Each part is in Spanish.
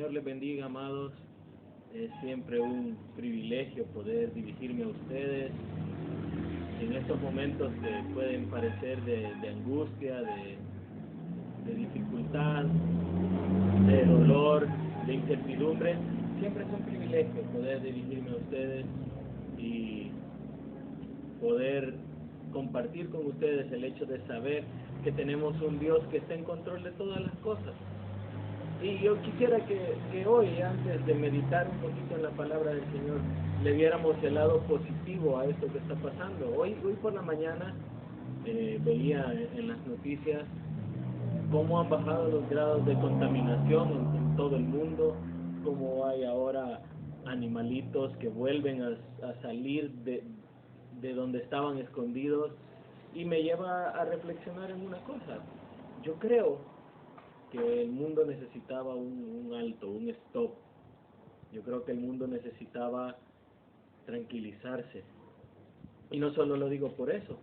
Señor les bendiga, amados. Es siempre un privilegio poder dirigirme a ustedes en estos momentos que pueden parecer de angustia, de dificultad, de dolor, de incertidumbre. Siempre es un privilegio poder dirigirme a ustedes y poder compartir con ustedes el hecho de saber que tenemos un Dios que está en control de todas las cosas. Y yo quisiera que hoy, antes de meditar un poquito en la palabra del Señor, le viéramos el lado positivo a esto que está pasando. Hoy por la mañana veía en las noticias cómo han bajado los grados de contaminación en todo el mundo, cómo hay ahora animalitos que vuelven a salir de donde estaban escondidos, y me lleva a reflexionar en una cosa. Yo creo que el mundo necesitaba un alto, un stop. Yo creo que el mundo necesitaba tranquilizarse. Y no solo lo digo por eso.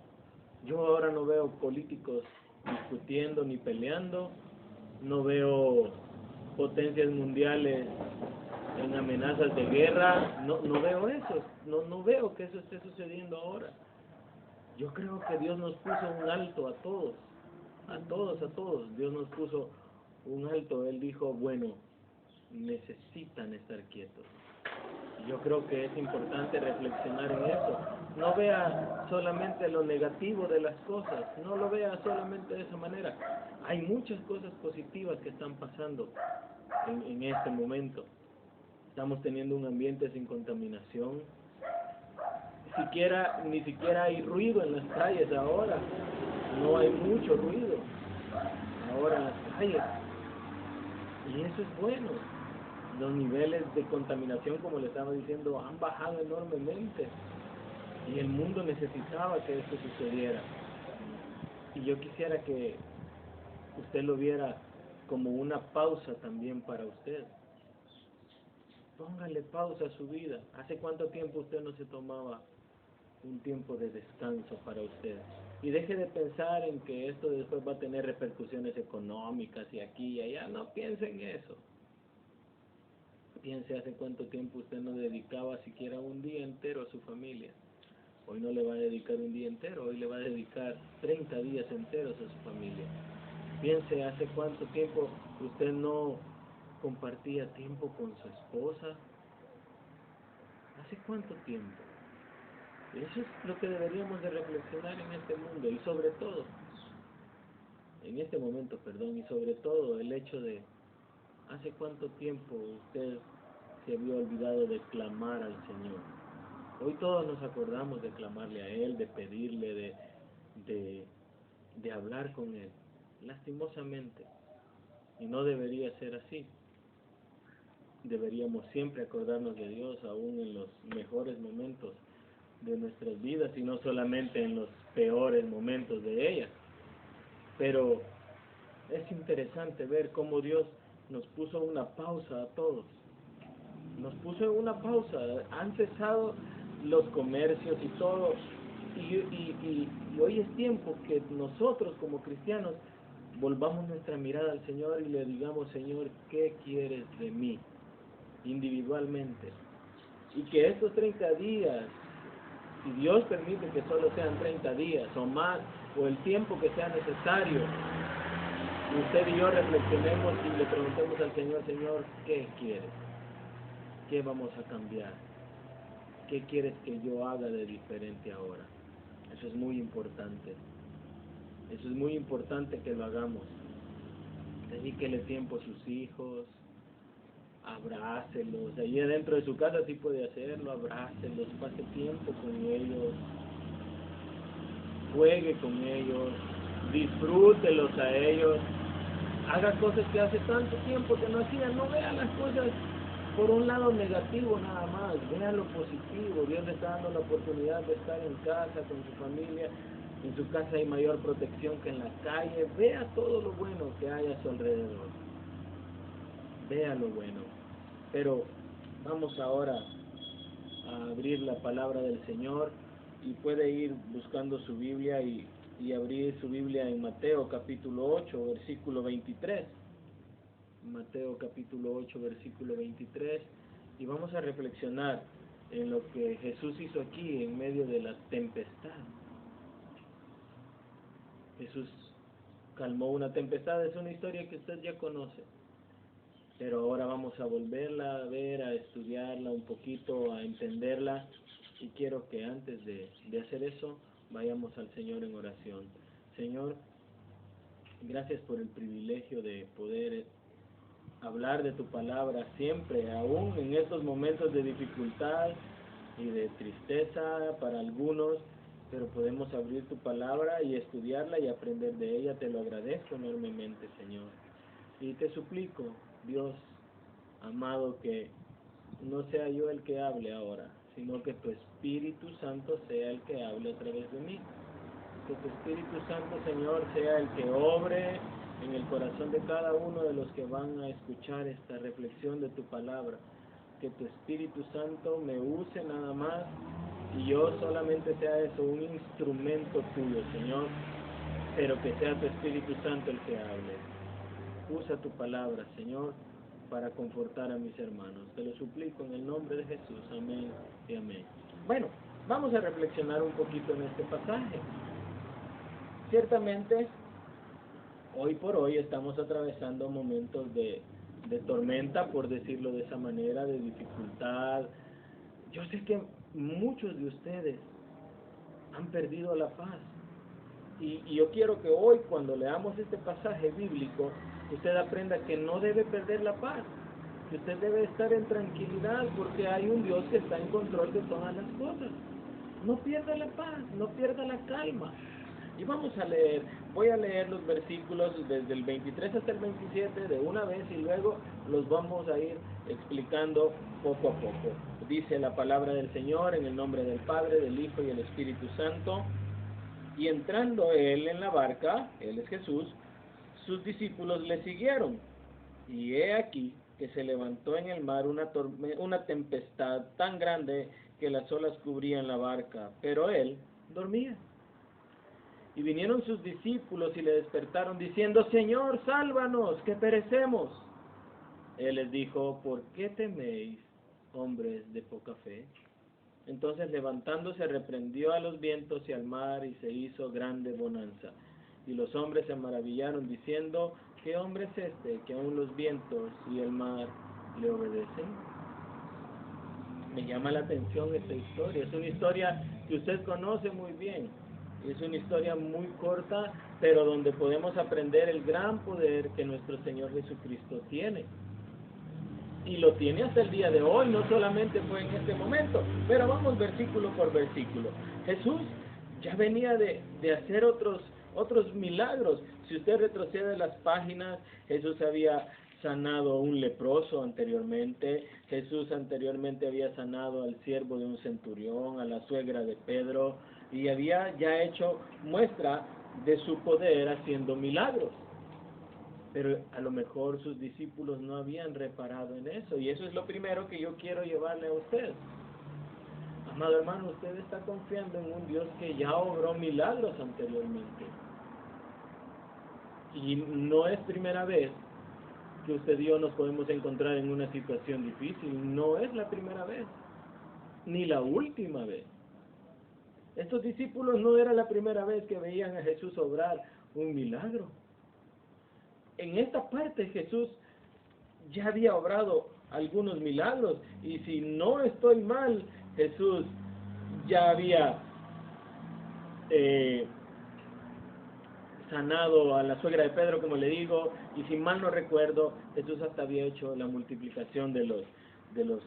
Yo ahora no veo políticos discutiendo ni peleando, no veo potencias mundiales en amenazas de guerra, no veo eso, no veo que eso esté sucediendo ahora. Yo creo que Dios nos puso un alto a todos, a todos. Dios nos puso un alto. Él dijo, bueno, necesitan estar quietos. Yo creo que es importante reflexionar en eso. No vea solamente lo negativo de las cosas, no lo vea solamente de esa manera. Hay muchas cosas positivas que están pasando en este momento. Estamos teniendo un ambiente sin contaminación. Ni siquiera hay ruido en las calles ahora. No hay mucho ruido ahora en las calles. Y eso es bueno. Los niveles de contaminación, como le estaba diciendo, han bajado enormemente. Y el mundo necesitaba que esto sucediera. Y yo quisiera que usted lo viera como una pausa también para usted. Póngale pausa a su vida. ¿Hace cuánto tiempo usted no se tomaba un tiempo de descanso para usted? Y deje de pensar en que esto después va a tener repercusiones económicas y aquí y allá. No piense en eso. Piense hace cuánto tiempo usted no dedicaba siquiera un día entero a su familia. Hoy no le va a dedicar un día entero, hoy le va a dedicar 30 días enteros a su familia. Piense hace cuánto tiempo usted no compartía tiempo con su esposa. ¿Hace cuánto tiempo? Eso es lo que deberíamos de reflexionar en este mundo, y sobre todo, en este momento, perdón, y sobre todo el hecho de hace cuánto tiempo usted se había olvidado de clamar al Señor. Hoy todos nos acordamos de clamarle a Él, de pedirle, de hablar con Él, lastimosamente, y no debería ser así. Deberíamos siempre acordarnos de Dios, aún en los mejores momentos de nuestras vidas y no solamente en los peores momentos de ellas. Pero es interesante ver cómo Dios nos puso una pausa a todos. Nos puso una pausa. Han cesado los comercios y todo. Y hoy es tiempo que nosotros como cristianos volvamos nuestra mirada al Señor y le digamos, Señor, ¿qué quieres de mí? Individualmente. Y que estos 30 días, si Dios permite que solo sean 30 días o más, o el tiempo que sea necesario, usted y yo reflexionemos y le preguntemos al Señor, Señor, ¿qué quieres? ¿Qué vamos a cambiar? ¿Qué quieres que yo haga de diferente ahora? Eso es muy importante. Eso es muy importante que lo hagamos. Dedíquele tiempo a sus hijos, abrácelos. Allí dentro de su casa sí puede hacerlo, abrácelos, pase tiempo con ellos, juegue con ellos, disfrútelos a ellos, haga cosas que hace tanto tiempo que no hacía. No vea las cosas por un lado negativo nada más, vea lo positivo. Dios le está dando la oportunidad de estar en casa con su familia. En su casa hay mayor protección que en la calle. Vea todo lo bueno que hay a su alrededor, vea lo bueno. Pero vamos ahora a abrir la palabra del Señor, y puede ir buscando su Biblia y abrir su Biblia en Mateo capítulo 8, versículo 23. Mateo capítulo 8, versículo 23, y vamos a reflexionar en lo que Jesús hizo aquí en medio de la tempestad. Jesús calmó una tempestad, es una historia que usted ya conoce, pero ahora vamos a volverla a ver, a estudiarla un poquito, a entenderla, y quiero que antes de hacer eso, vayamos al Señor en oración. Señor, gracias por el privilegio de poder hablar de tu palabra siempre, aún en estos momentos de dificultad y de tristeza para algunos, pero podemos abrir tu palabra y estudiarla y aprender de ella. Te lo agradezco enormemente, Señor. Y te suplico, Dios amado, que no sea yo el que hable ahora, sino que tu Espíritu Santo sea el que hable a través de mí. Que tu Espíritu Santo, Señor, sea el que obre en el corazón de cada uno de los que van a escuchar esta reflexión de tu palabra. Que tu Espíritu Santo me use nada más y yo solamente sea eso, un instrumento tuyo, Señor, pero que sea tu Espíritu Santo el que hable. Usa tu palabra, Señor, para confortar a mis hermanos. Te lo suplico en el nombre de Jesús. Amén y amén. Bueno, vamos a reflexionar un poquito en este pasaje. Ciertamente, hoy por hoy estamos atravesando momentos de tormenta, por decirlo de esa manera, de dificultad. Yo sé que muchos de ustedes han perdido la paz. Y yo quiero que hoy, cuando leamos este pasaje bíblico, usted aprenda que no debe perder la paz, que usted debe estar en tranquilidad porque hay un Dios que está en control de todas las cosas. No pierda la paz, no pierda la calma. Y vamos a leer, voy a leer los versículos desde el 23 hasta el 27 de una vez y luego los vamos a ir explicando poco a poco. Dice la palabra del Señor en el nombre del Padre, del Hijo y del Espíritu Santo. Y entrando él en la barca, él es Jesús, sus discípulos le siguieron. Y he aquí que se levantó en el mar una tempestad tan grande que las olas cubrían la barca, pero él dormía. Y vinieron sus discípulos y le despertaron diciendo: Señor, sálvanos, que perecemos. Él les dijo: ¿por qué teméis, hombres de poca fe? Entonces levantándose reprendió a los vientos y al mar, y se hizo grande bonanza. Y los hombres se maravillaron diciendo: ¿qué hombre es este que aun los vientos y el mar le obedecen? Me llama la atención esta historia. Es una historia que usted conoce muy bien. Es una historia muy corta, pero donde podemos aprender el gran poder que nuestro Señor Jesucristo tiene. Y lo tiene hasta el día de hoy, no solamente fue en este momento, pero vamos versículo por versículo. Jesús ya venía de hacer otros milagros. Si usted retrocede las páginas, Jesús había sanado a un leproso anteriormente, Jesús anteriormente había sanado al siervo de un centurión, a la suegra de Pedro, y había ya hecho muestra de su poder haciendo milagros. Pero a lo mejor sus discípulos no habían reparado en eso, y eso es lo primero que yo quiero llevarle a usted. Amado hermano, usted está confiando en un Dios que ya obró milagros anteriormente. Y no es primera vez que usted y yo nos podemos encontrar en una situación difícil. No es la primera vez, ni la última vez. Estos discípulos no era la primera vez que veían a Jesús obrar un milagro. En esta parte Jesús ya había obrado algunos milagros, y si no estoy mal, Jesús ya había sanado a la suegra de Pedro, como le digo, y si mal no recuerdo, Jesús hasta había hecho la multiplicación de los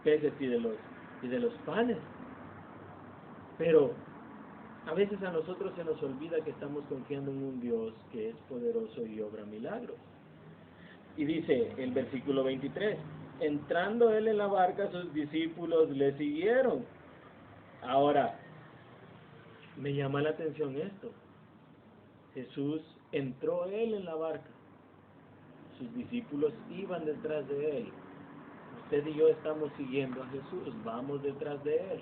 peces y de los panes. Pero a veces a nosotros se nos olvida que estamos confiando en un Dios que es poderoso y obra milagros. Y dice el versículo 23, entrando él en la barca, sus discípulos le siguieron. Ahora, me llama la atención esto. Jesús entró él en la barca, sus discípulos iban detrás de él. Usted y yo estamos siguiendo a Jesús, vamos detrás de él.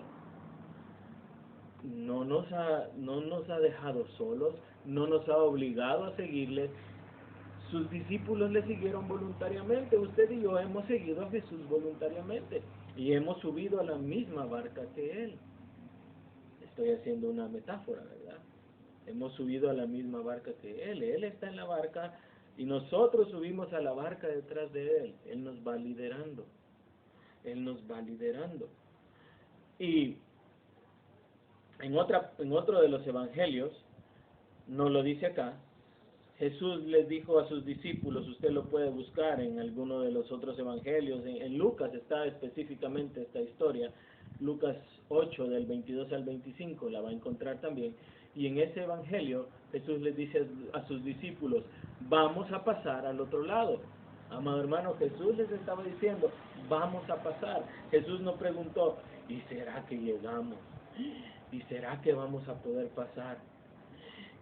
No nos ha dejado solos, no nos ha obligado a seguirle, Sus discípulos le siguieron voluntariamente. Usted y yo hemos seguido a Jesús voluntariamente y hemos subido a la misma barca que Él. Estoy haciendo una metáfora, ¿verdad? Hemos subido a la misma barca que Él. Él está en la barca y nosotros subimos a la barca detrás de Él. Él nos va liderando. Él nos va liderando. Y en otro de los evangelios, nos lo dice acá, Jesús les dijo a sus discípulos, usted lo puede buscar en alguno de los otros evangelios, en Lucas está específicamente esta historia, Lucas 8 del 22 al 25, la va a encontrar también, y en ese evangelio Jesús les dice a sus discípulos, vamos a pasar al otro lado. Amado hermano, Jesús les estaba diciendo, vamos a pasar. Jesús no preguntó, ¿y será que llegamos? ¿Y será que vamos a poder pasar?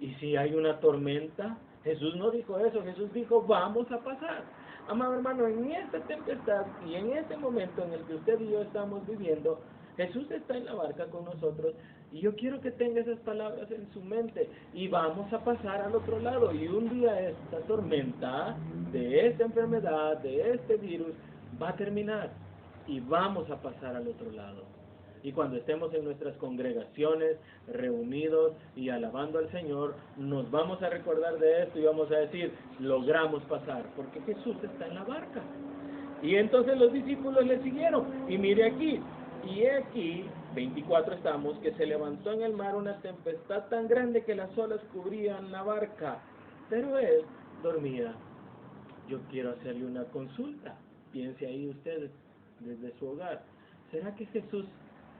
¿Y si hay una tormenta? Jesús no dijo eso, Jesús dijo, vamos a pasar. Amado hermano, en esta tempestad y en este momento en el que usted y yo estamos viviendo, Jesús está en la barca con nosotros y yo quiero que tenga esas palabras en su mente y vamos a pasar al otro lado y un día esta tormenta de esta enfermedad, de este virus, va a terminar y vamos a pasar al otro lado. Y cuando estemos en nuestras congregaciones, reunidos y alabando al Señor, nos vamos a recordar de esto y vamos a decir, logramos pasar, porque Jesús está en la barca. Y entonces los discípulos le siguieron. Y mire aquí, y aquí, 24 estamos, que se levantó en el mar una tempestad tan grande que las olas cubrían la barca. Pero él dormía. Yo quiero hacerle una consulta. Piense ahí ustedes desde su hogar. ¿Será que Jesús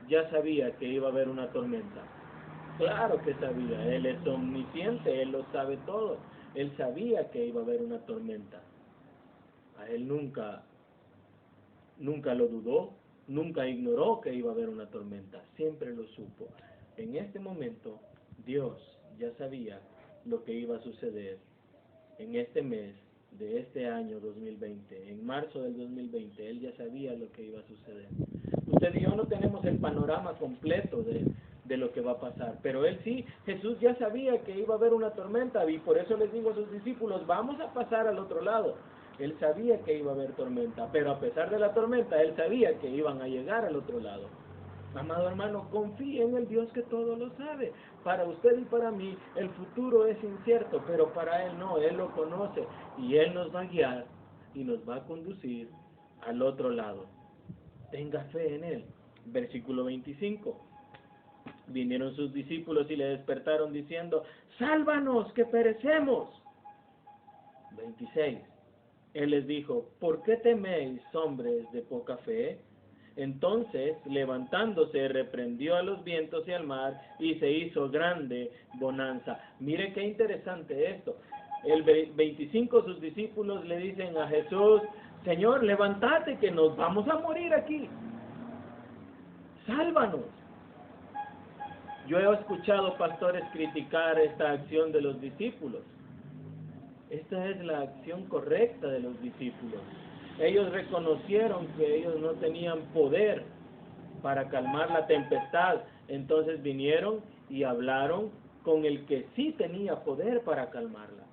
ya sabía que iba a haber una tormenta? Claro que sabía, Él es omnisciente, Él lo sabe todo. Él sabía que iba a haber una tormenta. A Él nunca lo dudó, nunca ignoró que iba a haber una tormenta, siempre lo supo. En este momento, Dios ya sabía lo que iba a suceder en este mes de este año 2020, en marzo del 2020, Él ya sabía lo que iba a suceder. Usted y yo no tenemos el panorama completo de lo que va a pasar, pero Él sí, Jesús ya sabía que iba a haber una tormenta y por eso les digo a sus discípulos, vamos a pasar al otro lado. Él sabía que iba a haber tormenta, pero a pesar de la tormenta, Él sabía que iban a llegar al otro lado. Amado hermano, confíe en el Dios que todo lo sabe. Para usted y para mí, el futuro es incierto, pero para Él no, Él lo conoce y Él nos va a guiar y nos va a conducir al otro lado. Tenga fe en Él. Versículo 25. Vinieron sus discípulos y le despertaron diciendo, sálvanos, que perecemos. 26. Él les dijo, ¿por qué teméis, hombres de poca fe? Entonces, levantándose, reprendió a los vientos y al mar, y se hizo grande bonanza. Mire qué interesante esto. El 25, sus discípulos le dicen a Jesús, Señor, levántate que nos vamos a morir aquí. Sálvanos. Yo he escuchado pastores criticar esta acción de los discípulos. Esta es la acción correcta de los discípulos. Ellos reconocieron que ellos no tenían poder para calmar la tempestad. Entonces vinieron y hablaron con el que sí tenía poder para calmarla.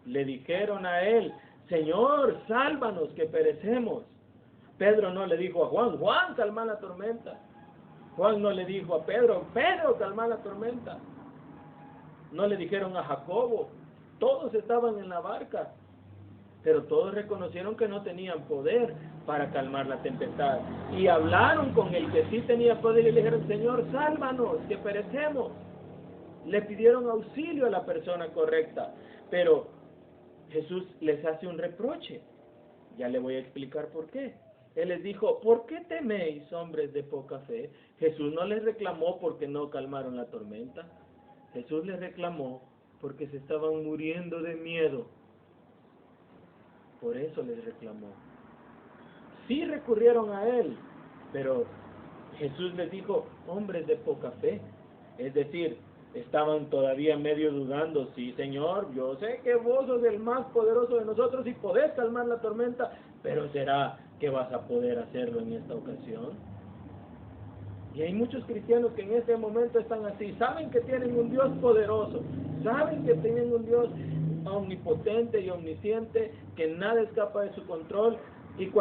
Le dijeron a él, Señor, sálvanos que perecemos. Pedro no le dijo a Juan, Juan, calma la tormenta. Juan no le dijo a Pedro, Pedro, calma la tormenta. No le dijeron a Jacobo. Todos estaban en la barca, pero todos reconocieron que no tenían poder para calmar la tempestad. Y hablaron con el que sí tenía poder y le dijeron, Señor, sálvanos, que perecemos. Le pidieron auxilio a la persona correcta, pero Jesús les hace un reproche. Ya le voy a explicar por qué. Él les dijo, ¿por qué teméis, hombres de poca fe? Jesús no les reclamó porque no calmaron la tormenta. Jesús les reclamó porque se estaban muriendo de miedo. Por eso les reclamó. Sí recurrieron a Él, pero Jesús les dijo, hombres de poca fe. Es decir, estaban todavía medio dudando, sí Señor, yo sé que vos sos el más poderoso de nosotros y podés calmar la tormenta, pero ¿será que vas a poder hacerlo en esta ocasión? Y hay muchos cristianos que en este momento están así, saben que tienen un Dios poderoso, saben que tienen un Dios omnipotente y omnisciente, que nada escapa de su control,